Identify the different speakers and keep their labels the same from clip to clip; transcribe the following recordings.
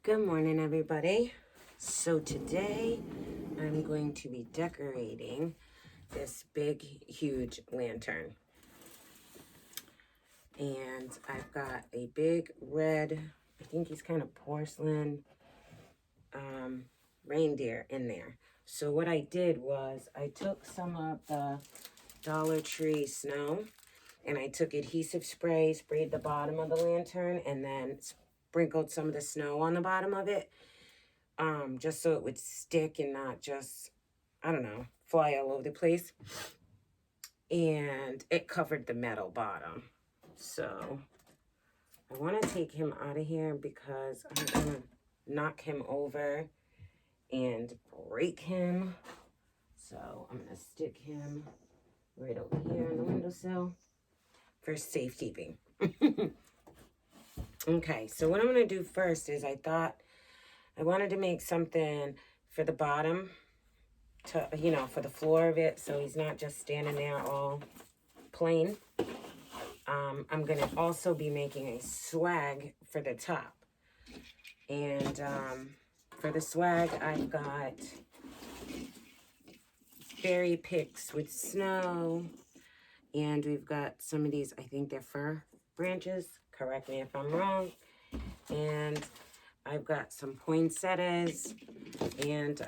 Speaker 1: Good morning, everybody. So today I'm going to be decorating this big, huge lantern. And I've got a big red, I think he's kind of porcelain reindeer in there. So what I did was I took some of the Dollar Tree snow and I took adhesive spray, sprayed the bottom of the lantern, and then sprinkled some of the snow on the bottom of it. Just so it would stick and not just, I don't know, fly all over the place. And it covered the metal bottom. So I want to take him out of here because I'm going to knock him over and break him. So I'm going to stick him right over here on the windowsill for safekeeping. Okay, so what I'm going to do first is I thought I wanted to make something for the bottom, to, for the floor of it, so he's not just standing there all plain. I'm going to also be making a swag for the top. And for the swag, I've got berry picks with snow. And we've got some of these, I think they're fir branches. Correct me if I'm wrong. And I've got some poinsettias. And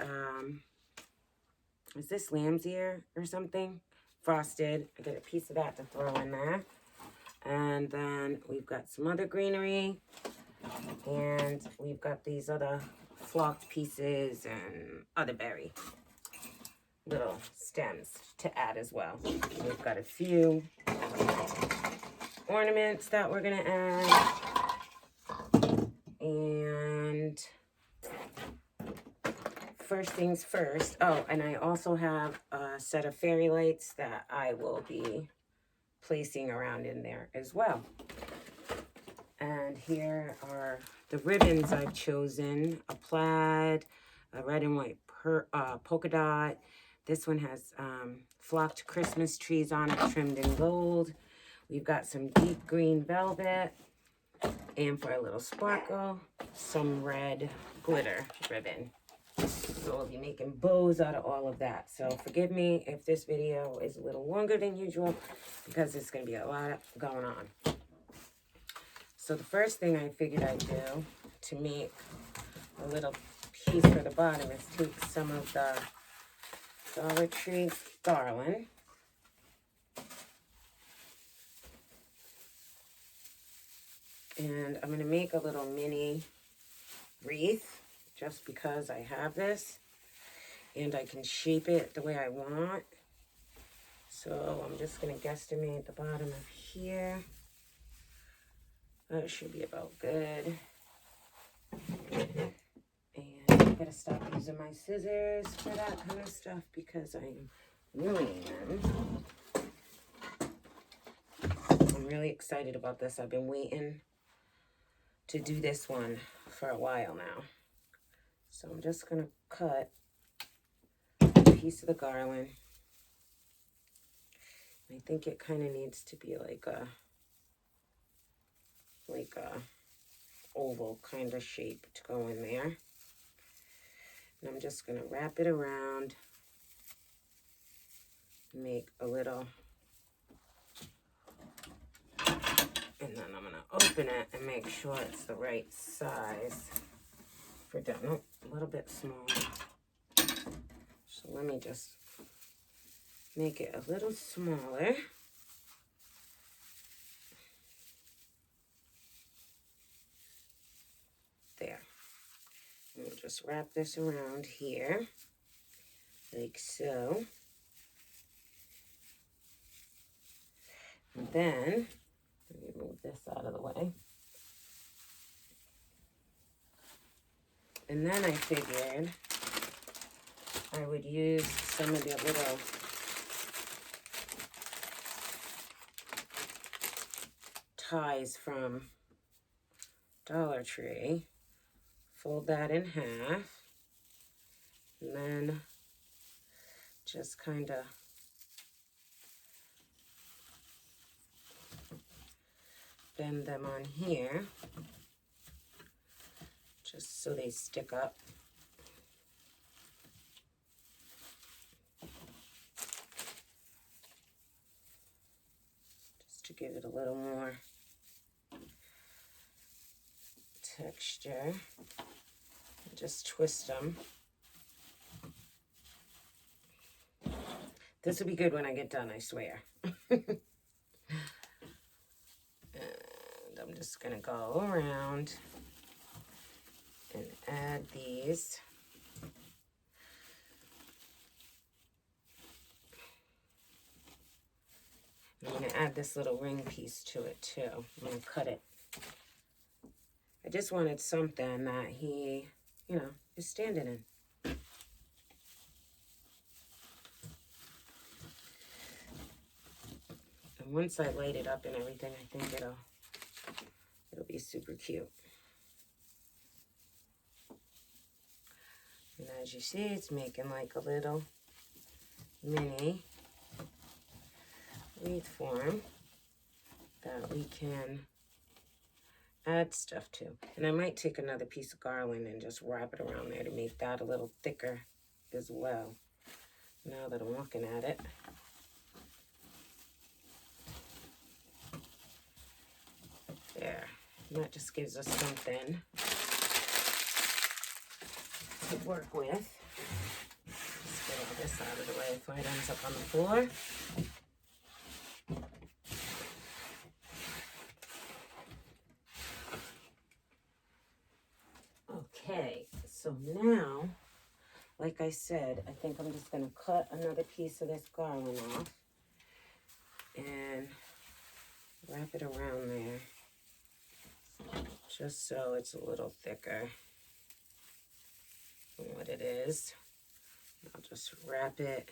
Speaker 1: is this lamb's ear or something? Frosted. I got a piece of that to throw in there. And then we've got some other greenery. And we've got these other flocked pieces and other berry little stems to add as well. We've got a few ornaments that we're going to add. And first things first. Oh, and I also have a set of fairy lights that I will be placing around in there as well. And here are the ribbons I've chosen. A plaid, a red and white polka dot. This one has flocked Christmas trees on it, trimmed in gold. We've got some deep green velvet. And for a little sparkle, some red glitter ribbon. So we'll be making bows out of all of that. So forgive me if this video is a little longer than usual because it's going to be a lot going on. So the first thing I figured I'd do to make a little piece for the bottom is take some of the Dollar Tree garland. And I'm going to make a little mini wreath just because I have this. And I can shape it the way I want. So I'm just going to guesstimate the bottom of here. That should be about good. And I gotta stop using my scissors for that kind of stuff because I'm ruining them. I'm really excited about this. I've been waiting to do this one for a while now. So I'm just gonna cut a piece of the garland. I think it kind of needs to be like a oval kind of shape to go in there. And I'm just going to wrap it around, make a little, and then I'm going to open it and make sure it's the right size for done. Oh, a little bit small. So let me just make it a little smaller. There. And we'll just wrap this around here, like so. And then, let me move this out of the way. And then I figured I would use some of the little ties from Dollar Tree, fold that in half, and then just kind of bend them on here, just so they stick up. Just to give it a little more texture. Just twist them. This will be good when I get done, I swear. And I'm just gonna go around and add these. I'm gonna add this little ring piece to it too. I'm gonna cut it. I just wanted something that he, you know, is standing in. And once I light it up and everything, I think it'll be super cute. And as you see, it's making like a little mini wreath form that we can add stuff to. And I might take another piece of garland and just wrap it around there to make that a little thicker as well. Now that I'm looking at it. There. And that just gives us something to work with. Just get all this out of the way before it ends up on the floor. Okay, so now, like I said, I think I'm just going to cut another piece of this garland off and wrap it around there, just so it's a little thicker than what it is. I'll just wrap it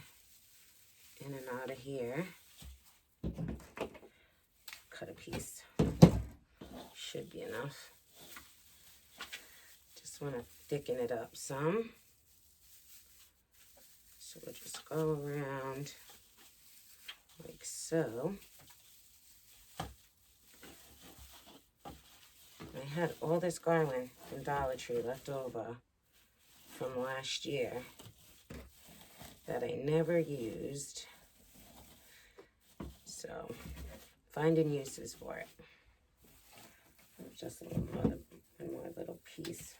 Speaker 1: in and out of here. Cut a piece. Should be enough. Just want to thicken it up some. So we'll just go around like so. I had all this garland from Dollar Tree left over from last year that I never used. So, finding uses for it. Just one more little piece.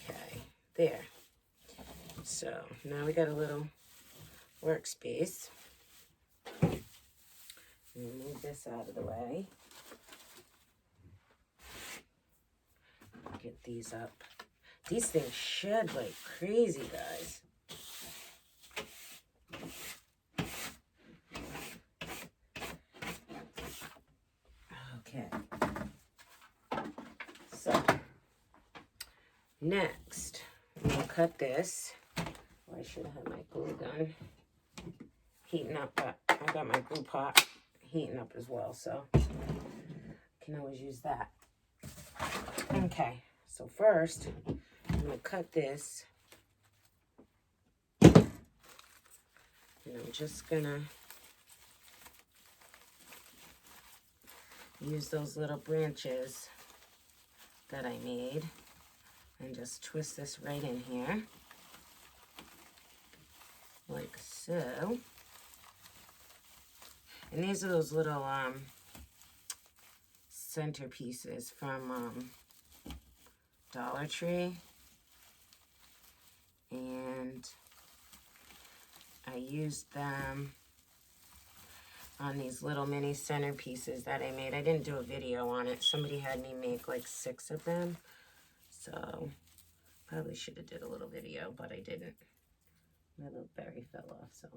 Speaker 1: Okay, there. So, now we got a little workspace. Move this out of the way. Get these up. These things shed like crazy, guys. Okay. So, next, I'm going to cut this. Oh, I should have had my glue gun heating up, but I got my glue pot heating up as well, so I can always use that. Okay, so first, I'm going to cut this. And I'm just going to use those little branches that I made and just twist this right in here. Like so. And these are those little centerpieces from Dollar Tree. And I used them on these little mini centerpieces that I made. I didn't do a video on it. Somebody had me make like 6 of them. So probably should have did a little video, but I didn't. My little berry fell off, so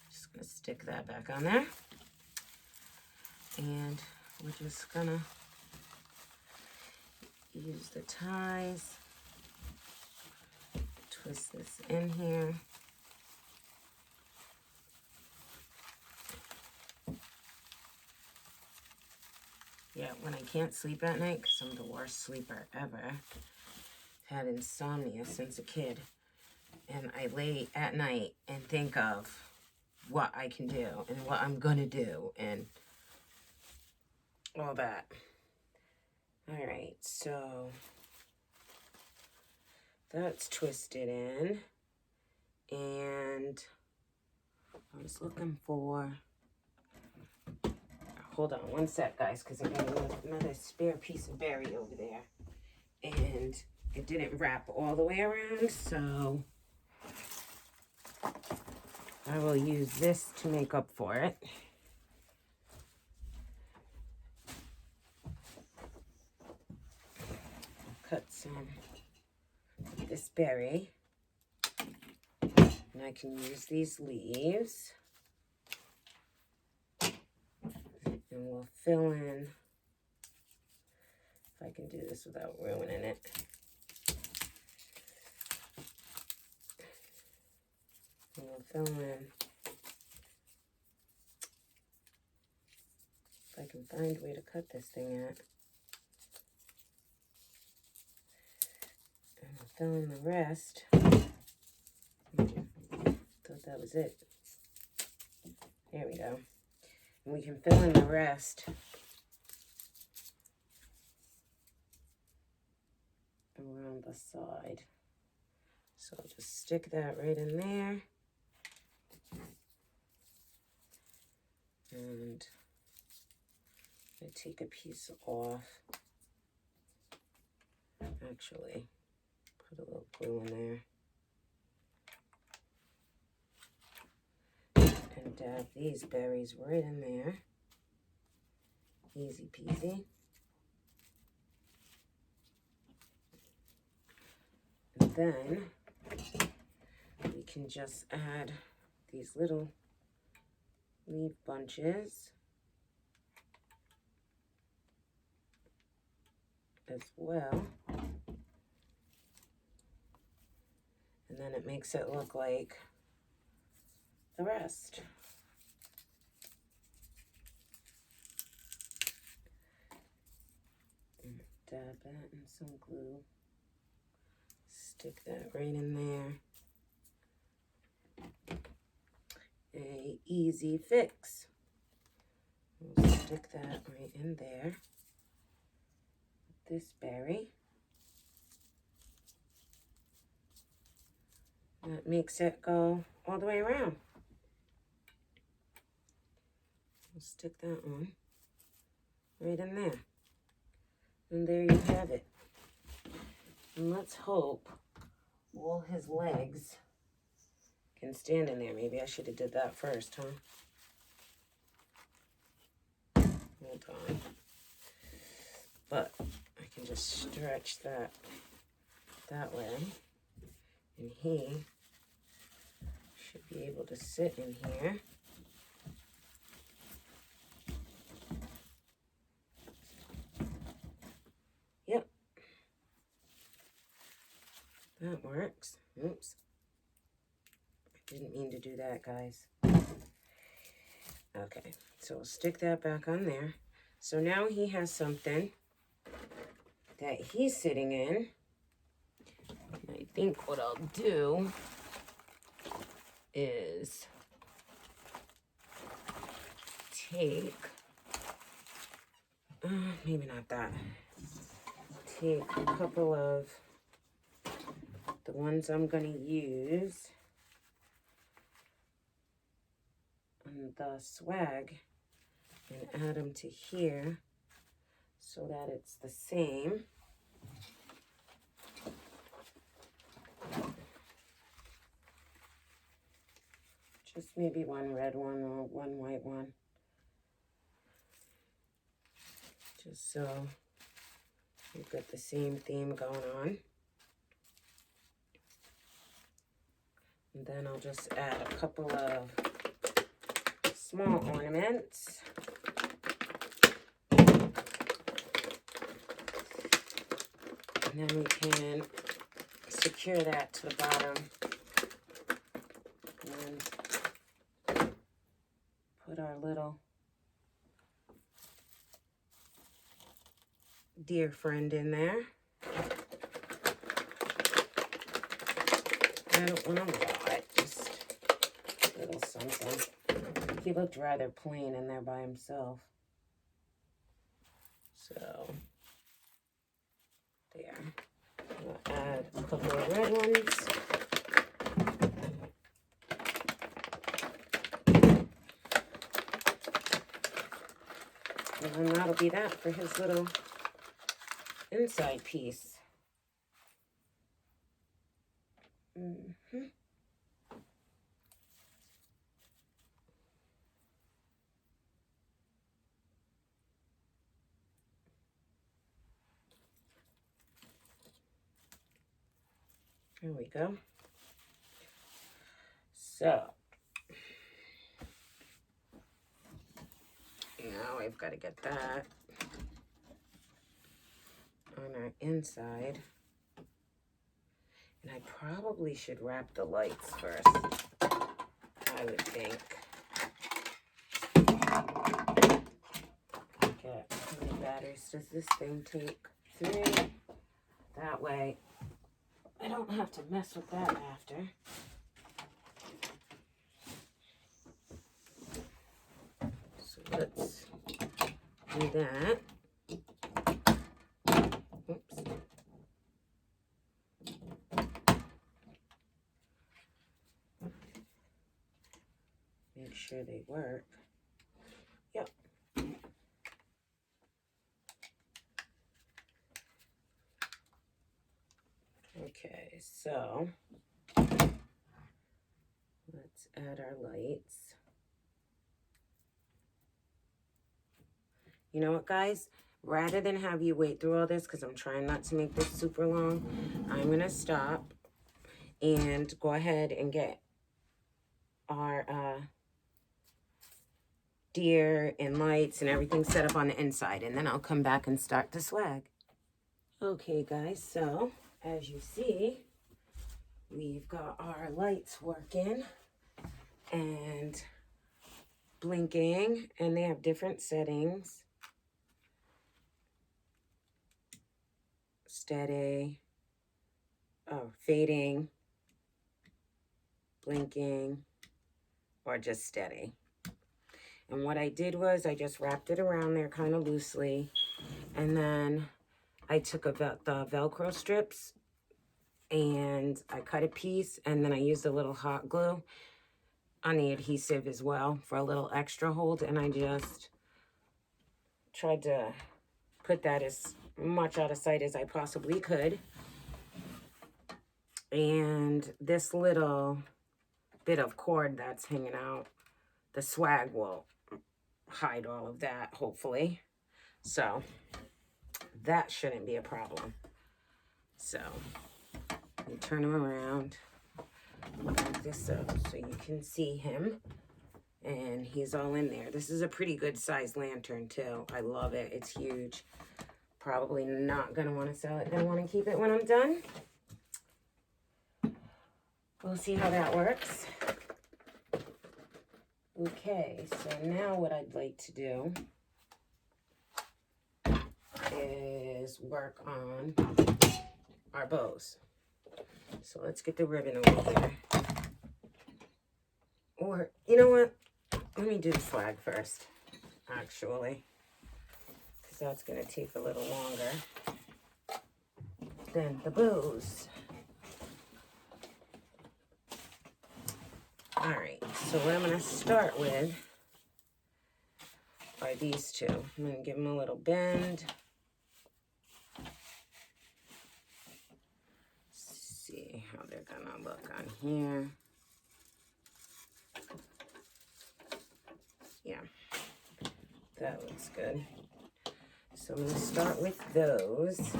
Speaker 1: just gonna stick that back on there. And we're just gonna use the ties, twist this in here. Yeah, when I can't sleep at night, because I'm the worst sleeper ever, had insomnia since a kid. and I lay at night and think of what I can do and what I'm gonna do and all that. All right, so that's twisted in, and I was looking for, hold on one sec, guys, because I got another spare piece of berry over there, and it didn't wrap all the way around, so I will use this to make up for it. Cut some of this berry, and I can use these leaves, and we'll fill in, if I can do this without ruining it. And we'll fill in, if I can find a way to cut this thing at. And we'll fill in the rest. Thought that was it. There we go. And we can fill in the rest around the side. So I'll just stick that right in there. And I take a piece off. Actually, put a little glue in there. And dab these berries right in there. Easy peasy. And then we can just add these little leaf bunches as well. And then it makes it look like the rest. And dab that in some glue. Stick that right in there. A easy fix. We'll stick that right in there. This berry. That makes it go all the way around. We'll stick that on right in there. And there you have it. And let's hope all his legs can stand in there. Maybe I should have did that first, huh? Hold on. But I can just stretch that way. And he should be able to sit in here. Yep. That works. Oops. I didn't mean to do that, guys. Okay, so we'll stick that back on there. So now he has something that he's sitting in. I think what I'll do is take, maybe not that, take a couple of the ones I'm going to use on the swag and add them to here so that it's the same. Just maybe one red one or one white one. Just so we've got the same theme going on. And then I'll just add a couple of small ornaments. And then we can secure that to the bottom. And put our little deer friend in there. I don't want a lot, just a little something. He looked rather plain in there by himself. So, there. I'll add a couple of red ones. And then that'll be that for his little inside piece. There we go. So, now I've got to get that on our inside. And I probably should wrap the lights first, I would think. Okay, how many batteries does this thing take? 3. That way, I don't have to mess with that after. So let's do that. Oops. Make sure they work. Yep. Okay, so let's add our lights. You know what, guys? Rather than have you wait through all this, because I'm trying not to make this super long, I'm going to stop and go ahead and get our deer and lights and everything set up on the inside, and then I'll come back and start the swag. Okay, guys, so as you see, we've got our lights working and blinking, and they have different settings. Steady, fading, blinking, or just steady. And what I did was I just wrapped it around there kind of loosely, and then I took the Velcro strips and I cut a piece, and then I used a little hot glue on the adhesive as well for a little extra hold, and I just tried to put that as much out of sight as I possibly could. And this little bit of cord that's hanging out, the swag will hide all of that, hopefully. So that shouldn't be a problem. So you turn him around, back this up so you can see him, and he's all in there. This is a pretty good sized lantern too. I love it. It's huge. Probably not gonna want to sell it. Gonna want to keep it when I'm done. We'll see how that works. Okay, so now what I'd like to do is work on our bows. So let's get the ribbon over here. Or, you know what? Let me do the flag first, actually. Because that's going to take a little longer than the bows. Alright, so what I'm going to start with are these two. I'm going to give them a little bend. See how they're going to look on here. Yeah, that looks good. So I'm going to start with those.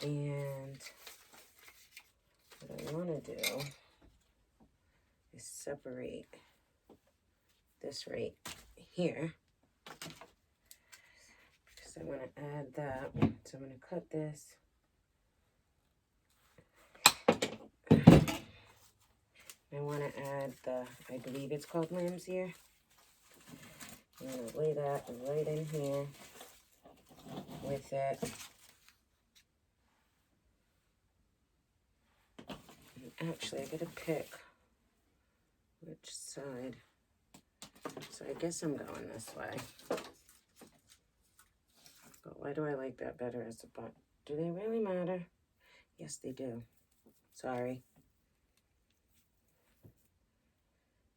Speaker 1: And what I want to do is separate this right here, because I want to add that. So I'm going to cut this. I want to add the, I believe it's called lamb's ear. I'm going to lay that right in here with it. Actually, I gotta pick which side. So I guess I'm going this way. But why do I like that better as a butt? Do they really matter? Yes, they do. Sorry.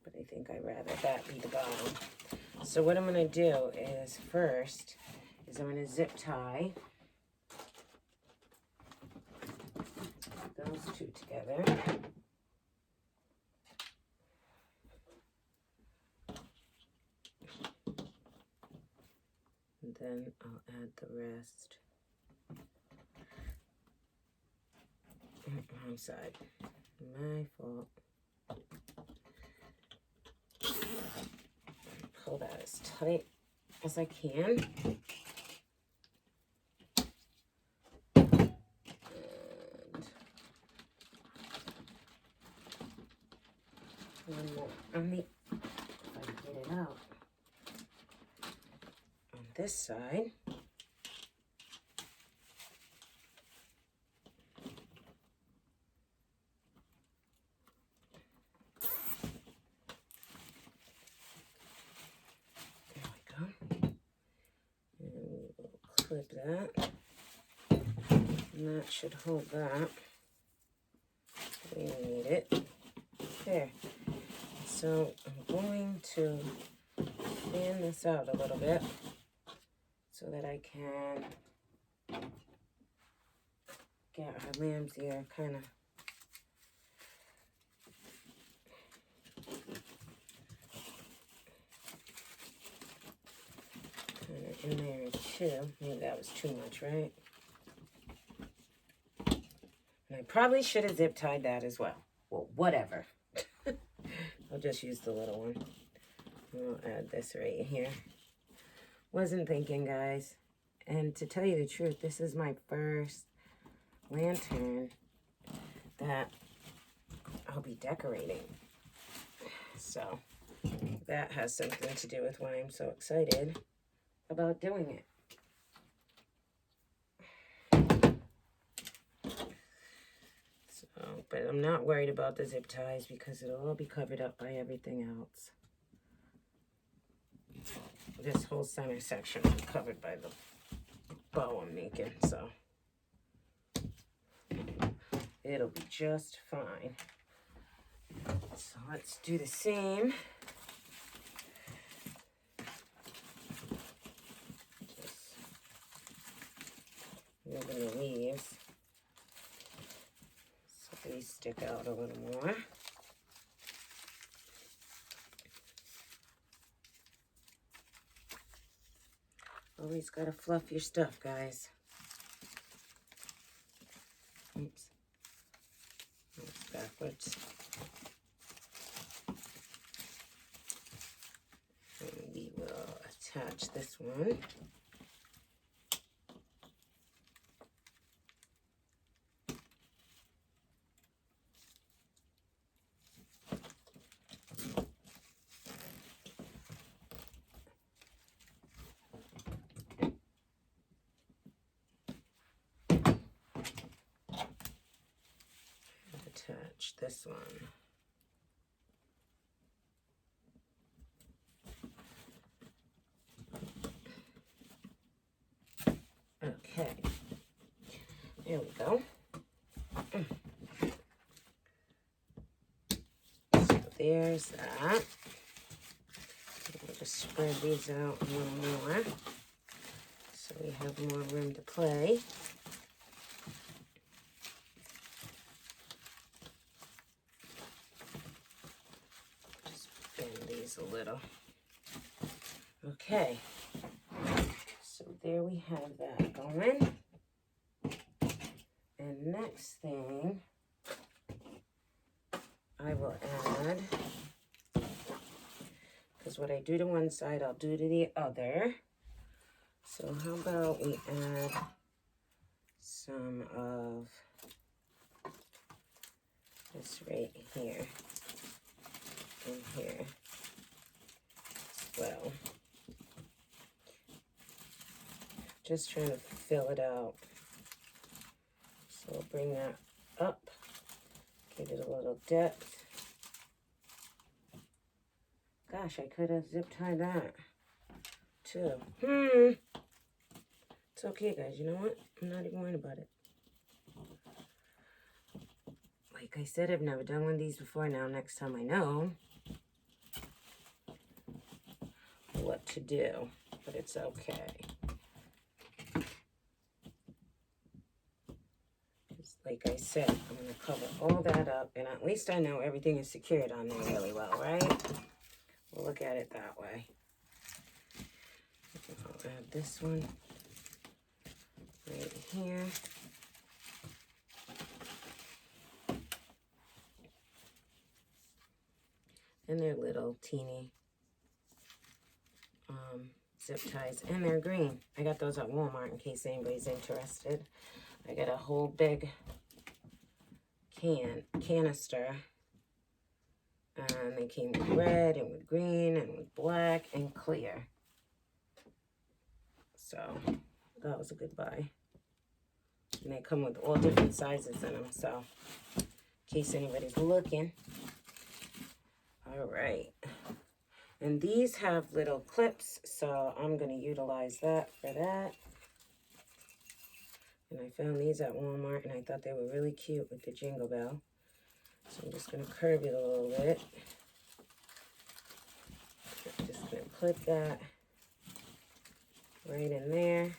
Speaker 1: But I think I'd rather that be the bottom. So what I'm going to do is first is I'm going to zip tie those two together. And then I'll add the rest. Wrong side. My fault. Pull that as tight as I can. And one more on the, if I can get it out, on this side. Clip that, and that should hold that. We need it. There. So I'm going to fan this out a little bit so that I can get our lamb's ear kind of in there too. Maybe that was too much, right? And I probably should have zip tied that as well. Well, whatever. I'll just use the little one. I'll add this right here. Wasn't thinking, guys. And to tell you the truth, this is my first lantern that I'll be decorating. So that has something to do with why I'm so excited about doing it. So, but I'm not worried about the zip ties because it'll all be covered up by everything else. This whole center section will be covered by the bow I'm making, so it'll be just fine. So let's do the same. Moving the leaves so they stick out a little more. Always gotta fluff your stuff, guys. Oops. That's backwards. And we will attach this one. Attach this one. Okay, there we go. So there's that. We'll just spread these out a little more so we have more room to play. A little. Okay, so there we have that going. And next thing I will add, because what I do to one side I'll do to the other. So how about we add some of this right here and here. Well, just trying to fill it out. So we'll bring that up Give it a little depth. Gosh, I could have zip tied that too. It's okay, guys. You know what? I'm not even worried about it. Like I said, I've never done one of these before. Now, next time I know what to do, but it's okay. Just like I said, I'm going to cover all that up, and at least I know everything is secured on there really well, right? We'll look at it that way. I'll add this one right here. And they're little teeny zip ties, and they're green. I got those at Walmart in case anybody's interested. I got a whole big canister, and they came with red and with green and with black and clear. So that was a good buy. And they come with all different sizes in them, so in case anybody's looking. All right. And these have little clips, so I'm going to utilize that for that. And I found these at Walmart, and I thought they were really cute with the jingle bell. So I'm just going to curve it a little bit. I'm just going to clip that right in there.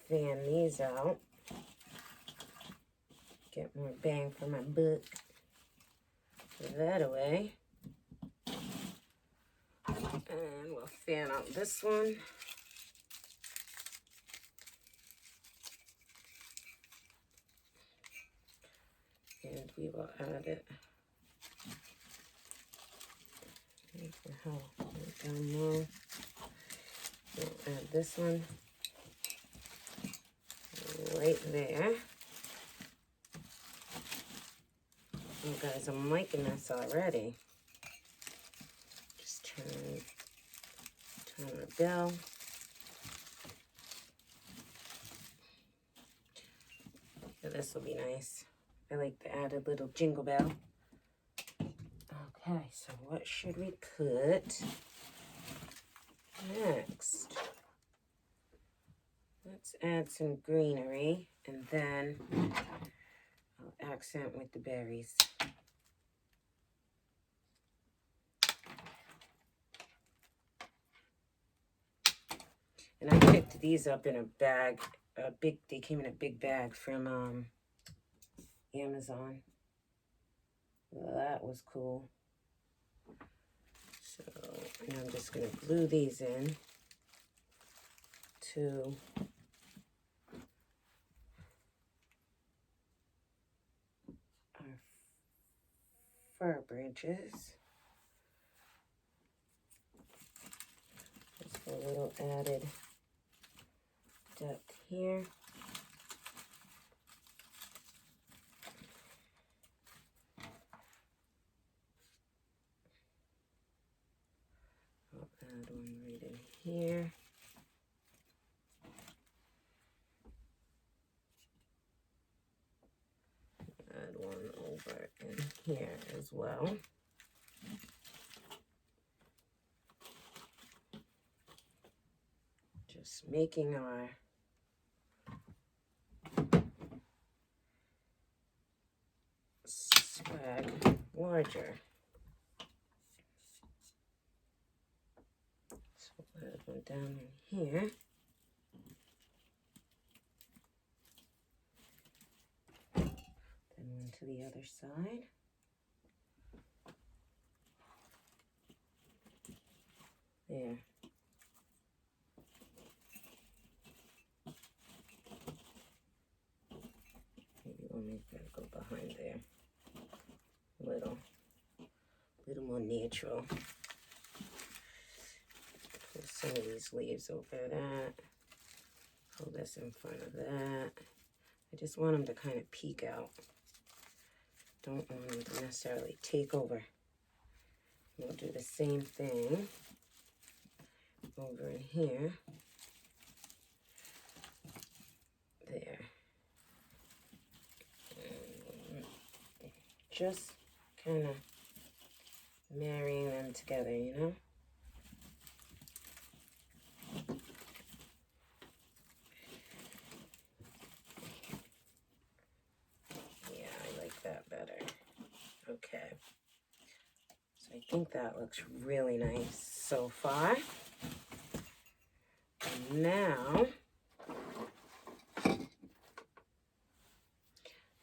Speaker 1: Fan these out. Get more bang for my buck. Put that away. And we'll fan out this one. And we will add it down low. We'll add this one right there. Oh guys, I'm liking this already. Just turn our bell. Yeah, this will be nice. I like the added little jingle bell. Okay, so what should we put next? Let's add some greenery, and then I'll accent with the berries. And I picked these up in a bag, they came in a big bag from Amazon. That was cool. So now I'm just going to glue these in to our fir branches. Just a little added depth here. I'll add one right in here. Add one over in here as well. Just making our swag larger. So add one down in here. Then one to the other side. There. Maybe we'll make that go behind there. A little more natural. Put some of these leaves over that. Pull this in front of that. I just want them to kind of peek out. Don't want them to necessarily take over. We'll do the same thing over in here. There. And just kind of marrying them together, you know? Yeah, I like that better. Okay. So I think that looks really nice so far. And now,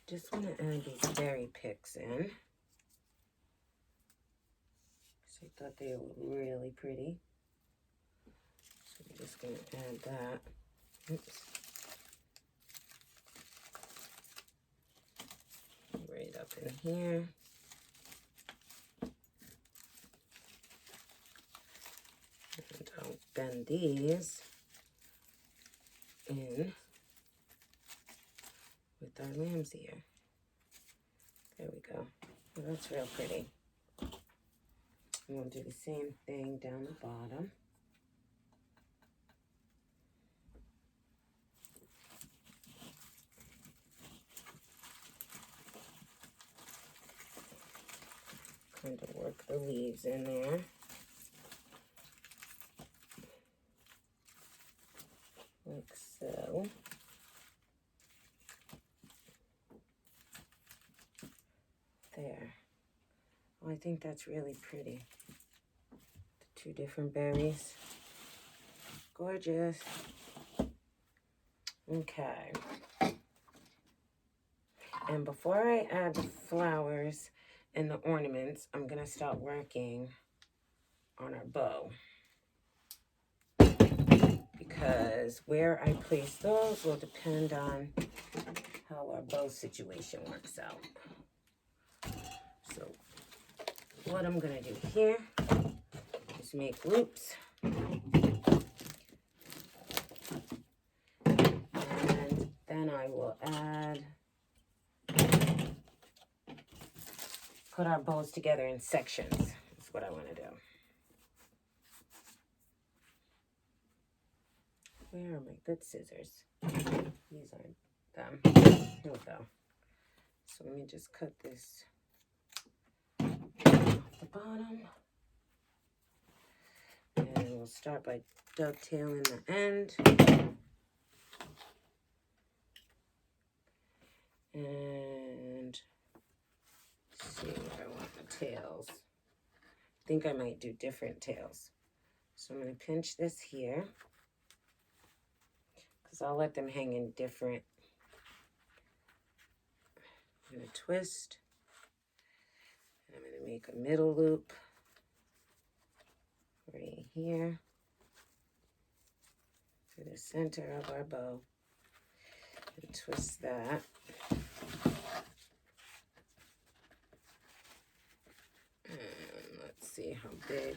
Speaker 1: just want to add these berry picks in. I thought they were really pretty. So I'm just going to add that. Oops. Right up in here. And I'll bend these in with our lamb's ear. There we go. Well, that's real pretty. And we'll do the same thing down the bottom. Kind of work the leaves in there. Like so. There. Oh, I think that's really pretty. The two different berries. Gorgeous. Okay. And before I add the flowers and the ornaments, I'm going to start working on our bow. Because where I place those will depend on how our bow situation works out. So what I'm going to do here is make loops. And then I will put our bows together in sections. That's what I want to do. Where are my good scissors? These aren't them. Here we go. So let me just cut this off the bottom. And we'll start by dovetailing the end. And see where I want the tails. I think I might do different tails. So I'm going to pinch this here. Because I'll let them hang in different. I'm going to twist. And I'm going to make a middle loop right here through the center of our bow. And twist that. And let's see how big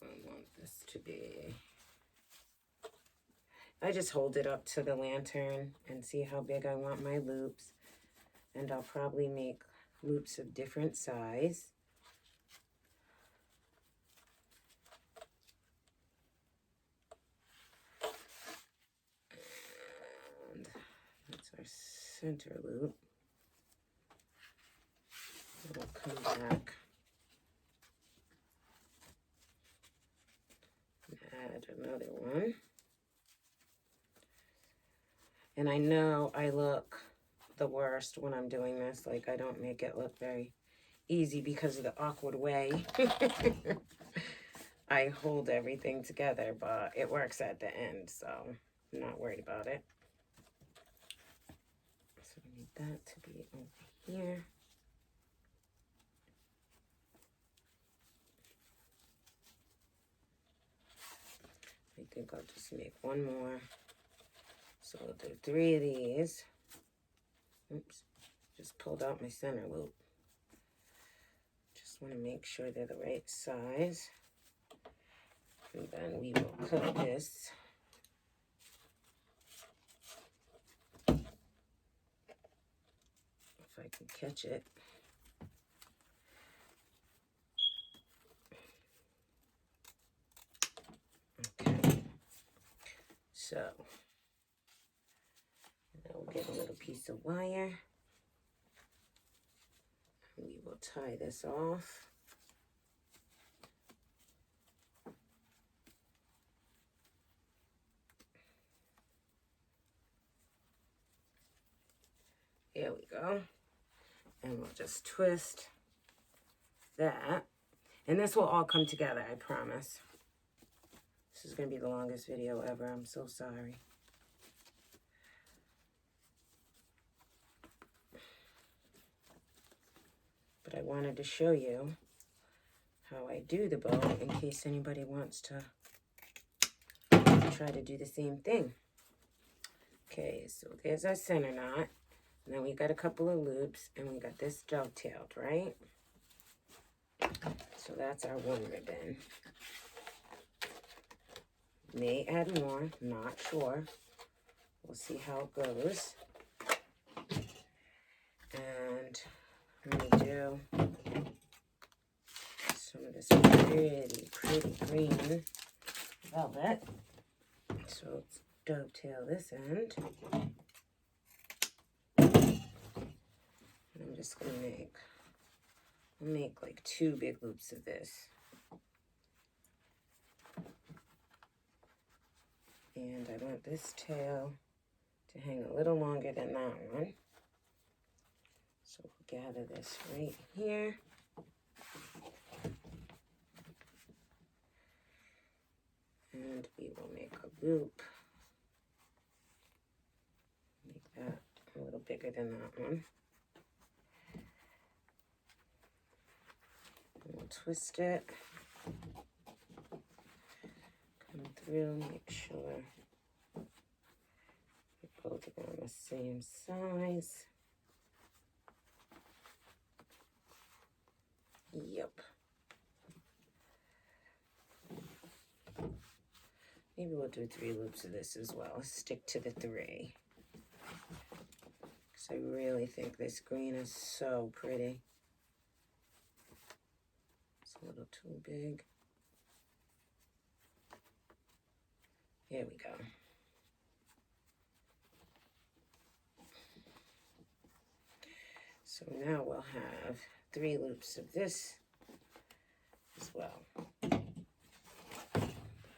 Speaker 1: I want this to be. I just hold it up to the lantern and see how big I want my loops. And I'll probably make loops of different size. And that's our center loop. We'll come back and add another one. And I know I look the worst when I'm doing this. Like, I don't make it look very easy because of the awkward way I hold everything together, but it works at the end, so I'm not worried about it. So we need that to be over here. I think I'll just make one more. So I'll do 3 of these. Oops, just pulled out my center loop. Just want to make sure they're the right size. And then we will cut this. If I can catch it. Okay. So, now Get a little piece of wire. We will tie this off. There we go. And we'll just twist that. And this will all come together, I promise. This is going to be the longest video ever. I'm so sorry. But I wanted to show you how I do the bow in case anybody wants to try to do the same thing. Okay, so there's our center knot. And then we got a couple of loops, and we got this dovetailed, right? So that's our one ribbon. May add more, not sure. We'll see how it goes. And I'm going to do some of this pretty green velvet. So let's dovetail this end. I'm just going to make like 2 big loops of this. And I want this tail to hang a little longer than that one. So we'll gather this right here. And we will make a loop. Make that a little bigger than that one. We'll twist it, come through, make sure both of them are the same size. Yep. Maybe we'll do 3 loops of this as well. Stick to the 3. Because I really think this green is so pretty. A little too big. Here we go. So now we'll have 3 loops of this as well. And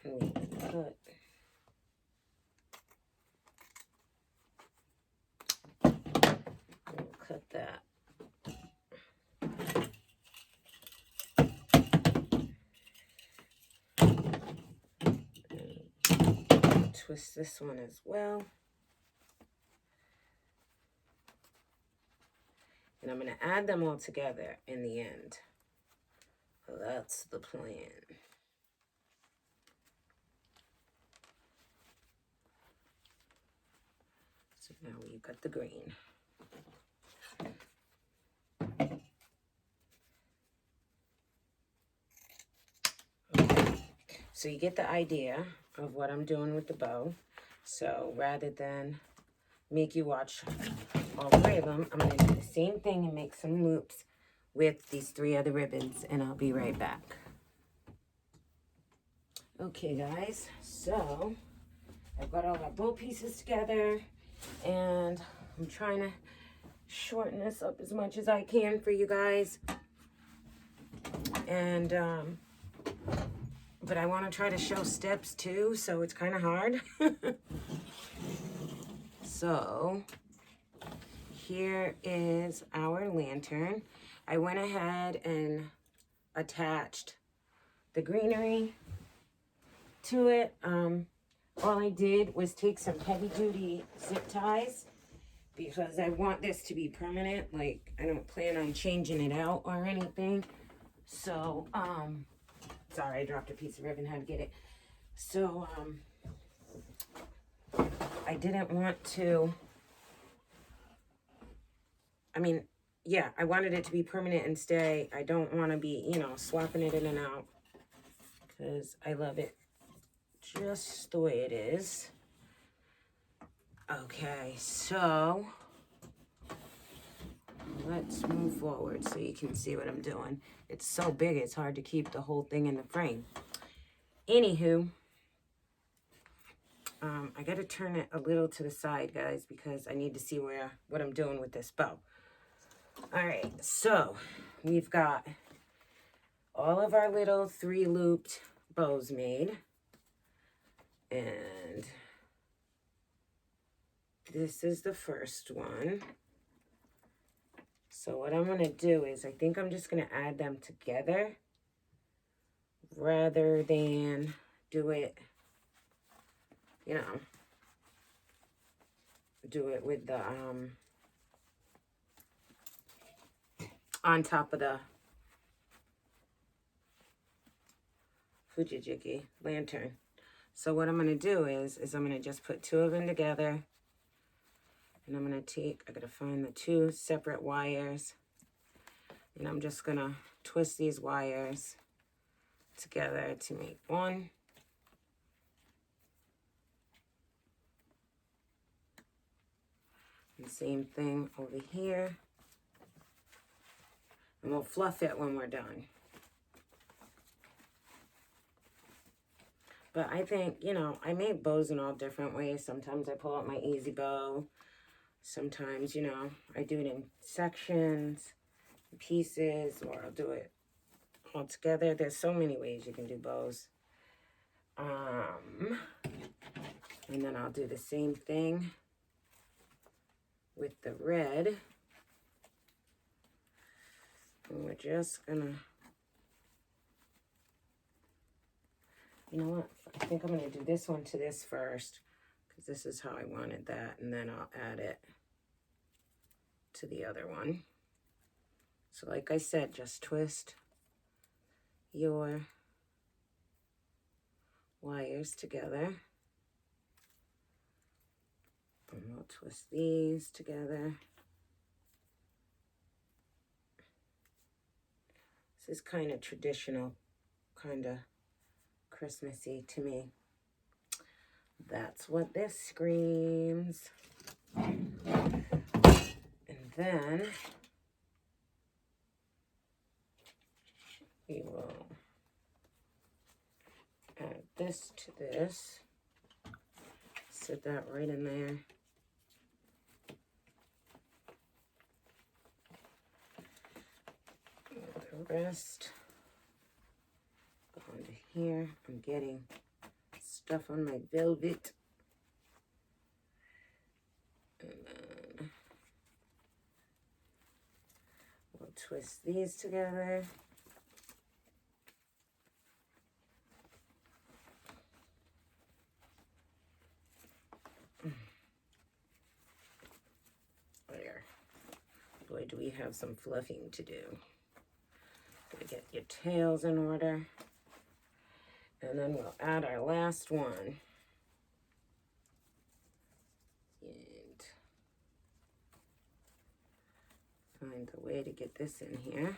Speaker 1: we will cut that. Twist this one as well. And I'm going to add them all together in the end. That's the plan. So now we've got the green. Okay. So you get the idea of what I'm doing with the bow. So rather than make you watch all 3 of them, I'm going to do the same thing and make some loops with these 3 other ribbons, and I'll be right back. Okay guys, so I've got all my bow pieces together, and I'm trying to shorten this up as much as I can for you guys. And but I want to try to show steps too, so it's kind of hard. So here is our lantern. I went ahead and attached the greenery to it. All I did was take some heavy duty zip ties because I want this to be permanent. Like, I don't plan on changing it out or anything. So, sorry, I dropped a piece of ribbon, how to get it. So, I didn't want to, I mean, yeah, I wanted it to be permanent and stay. I don't want to be, you know, swapping it in and out because I love it just the way it is. Okay, so let's move forward so you can see what I'm doing. It's so big, it's hard to keep the whole thing in the frame. Anywho, I got to turn it a little to the side, guys, because I need to see what I'm doing with this bow. All right, so we've got all of our little 3-looped bows made. And this is the first one. So what I'm going to do is I think I'm just going to add them together rather than do it, you know, do it with the, on top of the Fujijiki lantern. So what I'm going to do is I'm going to just put 2 of them together. And I'm going to I got to find the 2 separate wires. And I'm just going to twist these wires together to make one. And same thing over here. And we'll fluff it when we're done. But I think, you know, I make bows in all different ways. Sometimes I pull out my easy bow. Sometimes, you know, I do it in sections, pieces, or I'll do it all together. There's so many ways you can do bows. And then I'll do the same thing with the red. And we're just gonna, you know what? I think I'm gonna do this one to this first, because this is how I wanted that, and then I'll add it to the other one. So like I said, just twist your wires together. And we'll twist these together. This is kind of traditional, kind of Christmassy to me. That's what this screams. And then we will add this to this. Set that right in there. The rest go onto here. I'm getting stuff on my velvet. And then we'll twist these together. There. Boy, do we have some fluffing to do. Gotta get your tails in order. And then we'll add our last one. And find the way to get this in here.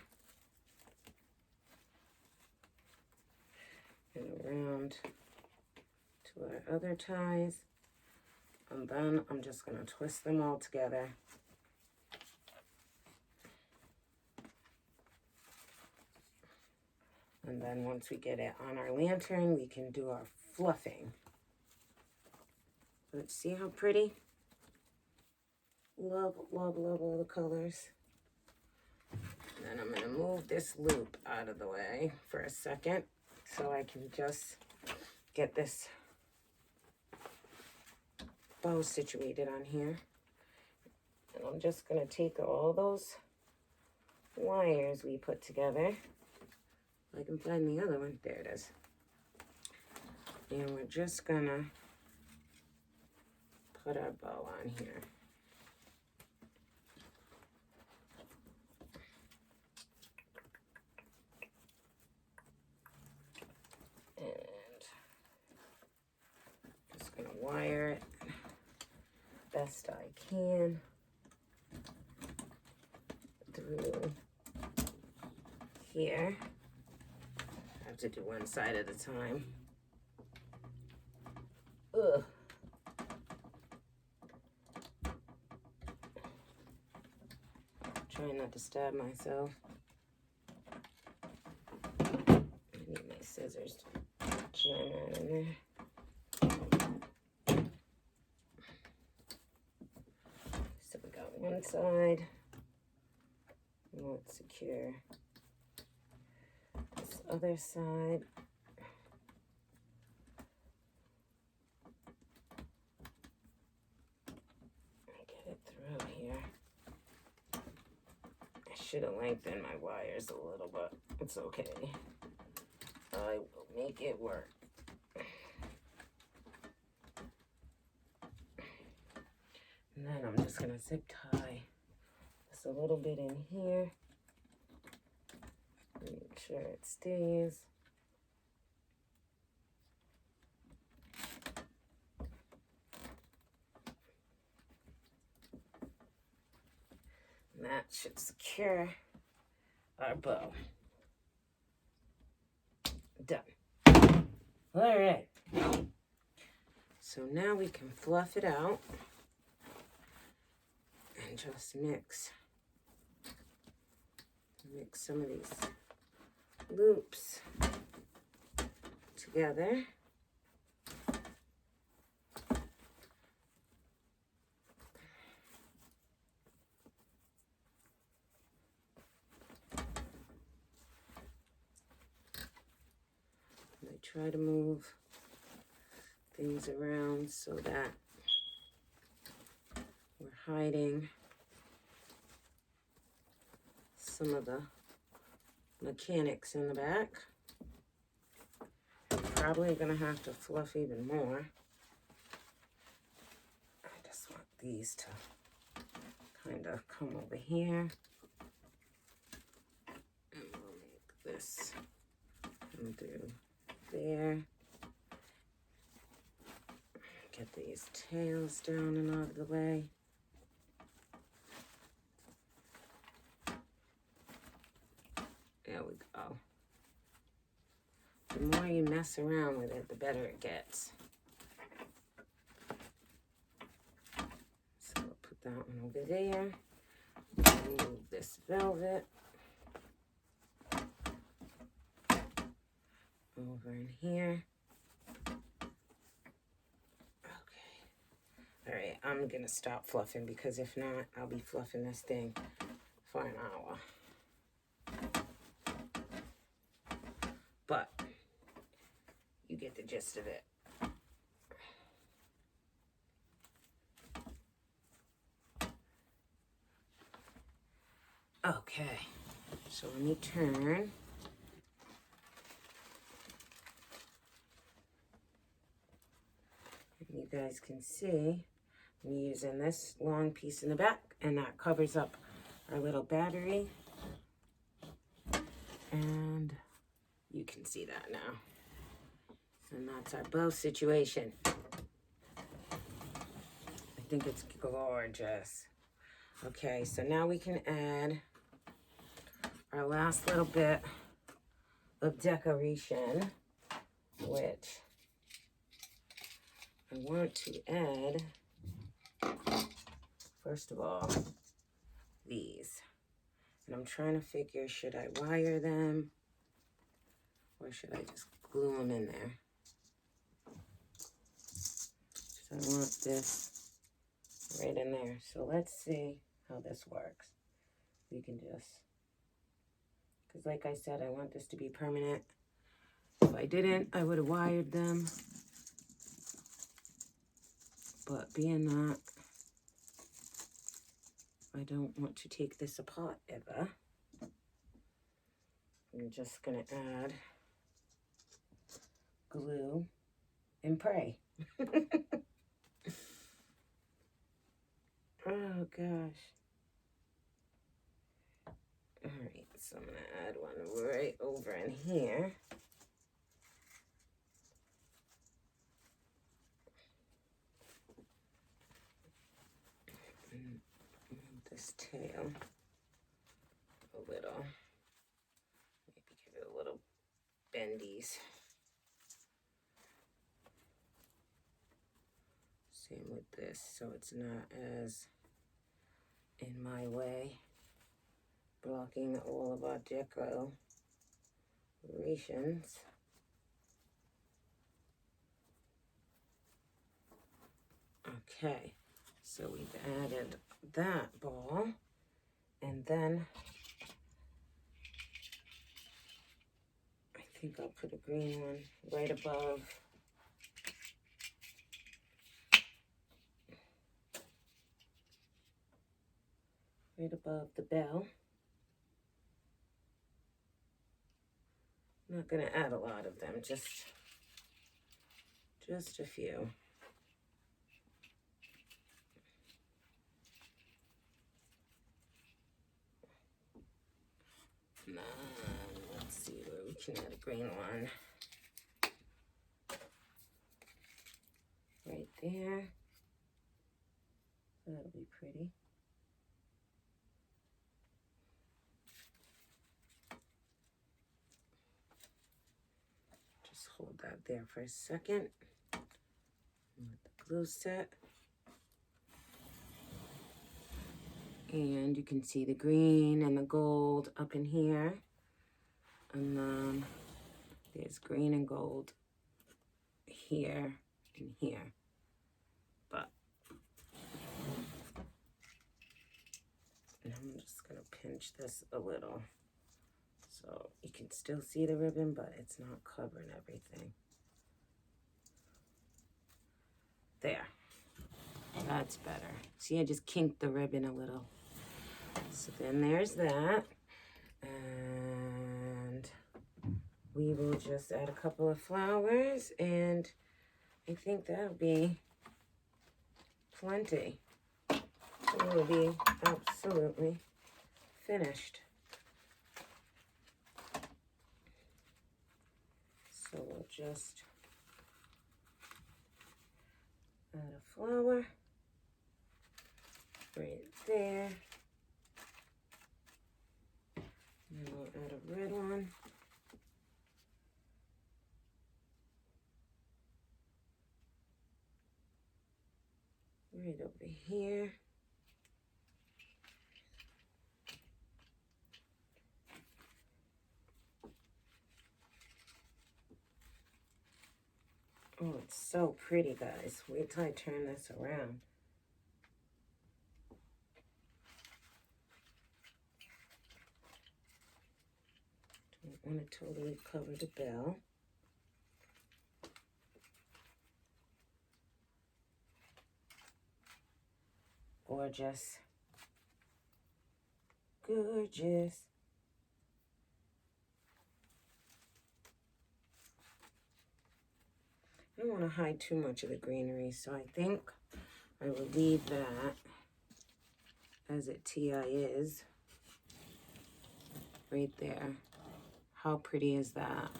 Speaker 1: And around to our other ties. And then I'm just going to twist them all together. And then once we get it on our lantern, we can do our fluffing. Let's see how pretty. Love, love, love all the colors. And then I'm going to move this loop out of the way for a second so I can just get this bow situated on here. And I'm just going to take all those wires we put together. I can find the other one. There it is. And we're just going to put our bow on here. Going to wire it best I can through here. I have to do one side at a time. Ugh. Trying not to stab myself. I need my scissors to jam that in there. side. Let's secure this other side. Get it through here. I should have lengthened my wires a little, but it's okay. I will make it work. And then I'm just gonna zip tie this a little bit in here. Make sure it stays. And that should secure our bow. Done. All right. So now we can fluff it out and just mix some of these loops together. I try to move things around so that we're hiding some of the mechanics in the back. Probably gonna have to fluff even more. I just want these to kind of come over here. And we'll make this come through there. Get these tails down and out of the way. There we go. The more you mess around with it, the better it gets. So I'll put that one over there. Remove this velvet. Over in here. Okay. All right, I'm gonna stop fluffing because if not, I'll be fluffing this thing for an hour. But you get the gist of it. Okay, so let me turn. You guys can see I'm using this long piece in the back, and that covers up our little battery. And you can see that now. And that's our bow situation. I think it's gorgeous. Okay, so now we can add our last little bit of decoration, which I want to add, first of all, these. And I'm trying to figure, should I wire them or should I just glue them in there? So I want this right in there. So let's see how this works. We can just, because like I said, I want this to be permanent. If I didn't, I would have wired them. But being that I don't want to take this apart ever, I'm just going to add glue and pray. Oh, gosh. All right, so I'm going to add one right over in here. And move this tail a little. Maybe give it a little bendies. Same with this, so it's not as in my way, blocking all of our decorations. Okay, So we've added that ball, and then I think I'll put a green one right above the bell. I'm not going to add a lot of them, just a few. And then, let's see where we can add a green one. Right there. That'll be pretty. Just hold that there for a second. Let the glue set. And you can see the green and the gold up in here. And then there's green and gold here and here. But I'm just going to pinch this a little so you can still see the ribbon, but it's not covering everything. There. That's better. See, I just kinked the ribbon a little. So then there's that. And we will just add a couple of flowers, and I think that'll be plenty. It will be absolutely finished. So we'll just add a flower right there. And we'll add a red one. Right over here. Oh, it's so pretty, guys. Wait till I turn this around. Don't want to totally cover the bell. Gorgeous. Gorgeous. I don't want to hide too much of the greenery, so I think I will leave that as it is right there. How pretty is that?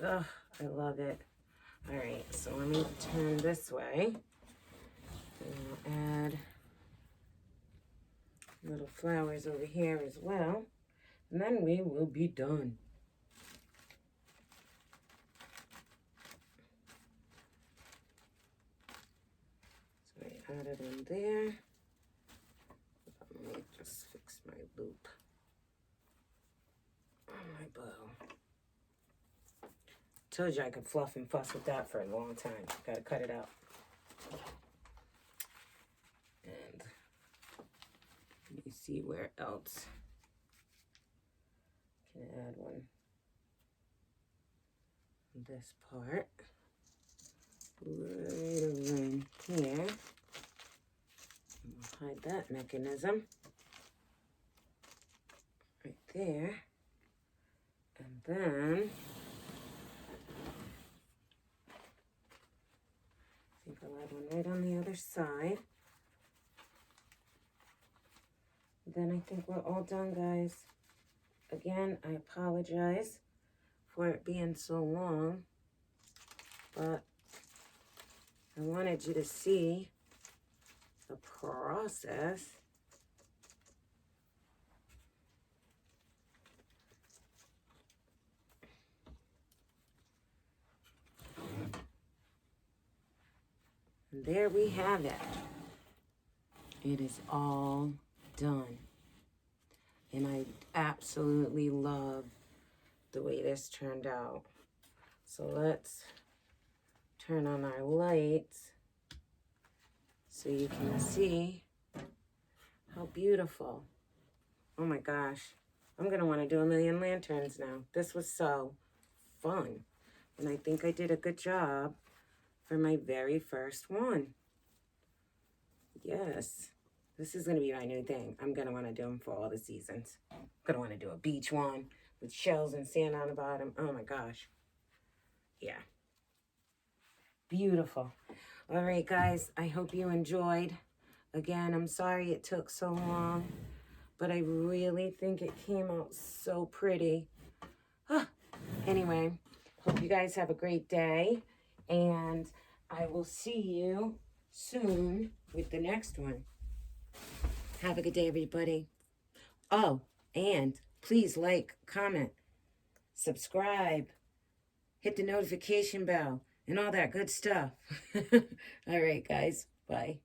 Speaker 1: Ugh, I love it. All right, so let me turn this way. And I'll add little flowers over here as well. And then we will be done. So I added them there. Let me just fix my loop on my bow. Told you I could fluff and fuss with that for a long time. Gotta cut it out. And let me see where else can I add one. This part right around here. We'll hide that mechanism right there. And then I think I'll add one right on the other side. Then I think we're all done, guys. Again, I apologize for it being so long, but I wanted you to see the process. And there we have it. It is all done. And I absolutely love the way this turned out. So let's turn on our lights so you can see how beautiful. Oh my gosh. I'm going to want to do 1,000,000 lanterns now. This was so fun. And I think I did a good job for my very first one. Yes. This is going to be my new thing. I'm going to want to do them for all the seasons. I'm going to want to do a beach one with shells and sand on the bottom. Oh my gosh. Yeah. Beautiful. All right, guys. I hope you enjoyed. Again, I'm sorry it took so long, but I really think it came out so pretty. Anyway, hope you guys have a great day, and I will see you soon with the next one. Have a good day, everybody. Oh, and please like, comment, subscribe, hit the notification bell, and all that good stuff. All right, guys. Bye.